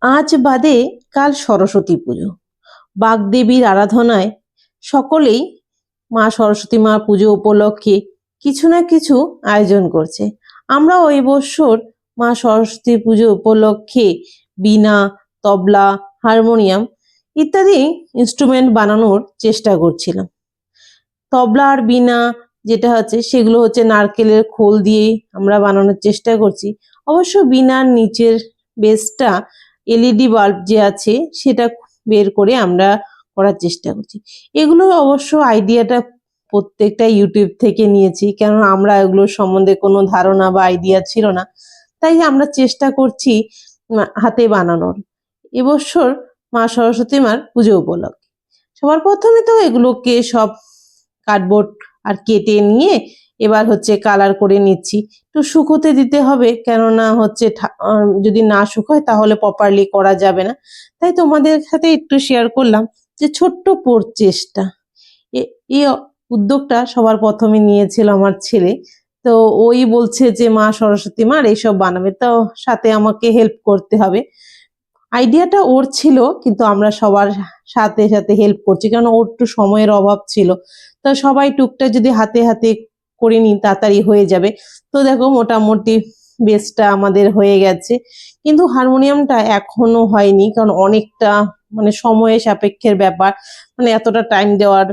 আজ বাদে কাল সরস্বতী পুজো। বাগদেবীর আরাধনায় সকলেই মা সরস্বতী মা পুজো উপলক্ষে কিছু না কিছু আয়োজন করছে। আমরাও এই বছর মা সরস্বতী পুজো উপলক্ষে বীণা, তবলা, হারমোনিয়াম ইত্যাদি ইনস্ট্রুমেন্ট বানানোর চেষ্টা করছিলাম। তবলা আর বীণা যেটা হচ্ছে সেগুলো হচ্ছে নারকেলের খোল দিয়ে আমরা বানানোর চেষ্টা করছি। অবশ্য বীণার নিচের বেসটা এলইডি বাল্ব যে আছে সেটা বের করে আমরা করার চেষ্টা করছি। এগুলো অবশ্য আইডিয়াটা প্রত্যেকটা ইউটিউব থেকে নিয়েছি, কেননা আমরা এগুলোর সম্বন্ধে কোনো ধারণা বা আইডিয়া ছিল না, তাই আমরা চেষ্টা করছি হাতে বানানোর। এবছর মা সরস্বতী মার পুজো উপলক্ষে সবার প্রথমে তো এগুলোকে সব কার্ডবোর্ড আর কেটে নিয়ে এবার হচ্ছে কালার করে নিচ্ছি। একটু শুকোতে দিতে হবে, কেননা হচ্ছে যদি না শুকোয় তাহলে প্রপারলি করা যাবে না। তাই তোমাদের সাথে একটু শেয়ার করলাম যে ছোট্ট প্রচেষ্টা। এই উদ্যোগটা সবার প্রথমে নিয়েছিল আমার ছেলে। তো ওই বলছে যে মা সরস্বতী মার এইসব বানাবে, তো সাথে আমাকে হেল্প করতে হবে। আইডিয়াটা ওর ছিল, কিন্তু আমরা সবার সাথে সাথে হেল্প করছি, কারণ ওর একটু সময়ের অভাব ছিল। তো সবাই টুকটাক যদি হাতে হাতে করে নিই তাড়াতাড়ি হয়ে যাবে। তো দেখো মোটামুটি বেসটা আমাদের হয়ে গেছে, কিন্তু হারমোনিয়ামটা এখনো হয়নি, কারণ অনেকটা সময় সাপেক্ষের ব্যাপার, এতটা টাইম দেওয়ার।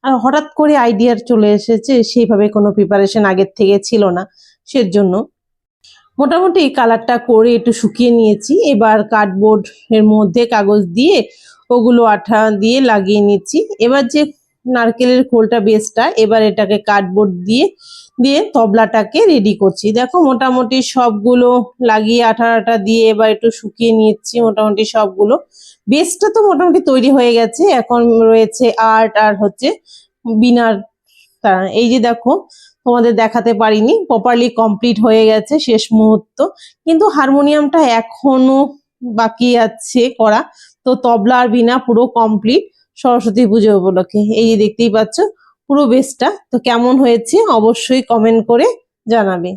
আর হঠাৎ করে আইডিয়া চলে এসেছে, সেইভাবে কোনো প্রিপারেশন আগের থেকে ছিল না, সেজন্য। মোটামুটি কালারটা করে একটু শুকিয়ে নিয়েছি। এবার কার্ডবোর্ড এর মধ্যে কাগজ দিয়ে ওগুলো আঠা দিয়ে লাগিয়ে নিচ্ছি। এবার যে নারকেলের খোলটা বেসটা, এবার এটাকে কার্ডবোর্ড দিয়ে দিয়ে তবলাটাকে রেডি করছি। দেখো মোটামুটি সবগুলো লাগিয়ে আঠা দিয়ে এবার একটু শুকিয়ে নিচ্ছি মোটামুটি সবগুলো। বেসটা তো মোটামুটি তৈরি হয়ে গেছে, এখন রয়েছে আর্ট আর হচ্ছে বিনার। এই যে দেখো, তোমাদের দেখাতে পারিনি, প্রপারলি কমপ্লিট হয়ে গেছে শেষ মুহূর্ত, কিন্তু হারমোনিয়ামটা এখনো বাকি আছে করা। তো তবলা আর বীণা পুরো কমপ্লিট সরস্বতী পুজো উপলক্ষে। এই যে দেখতেই পাচ্ছ পুরো বেসটা। তো কেমন হয়েছে অবশ্যই কমেন্ট করে জানাবে।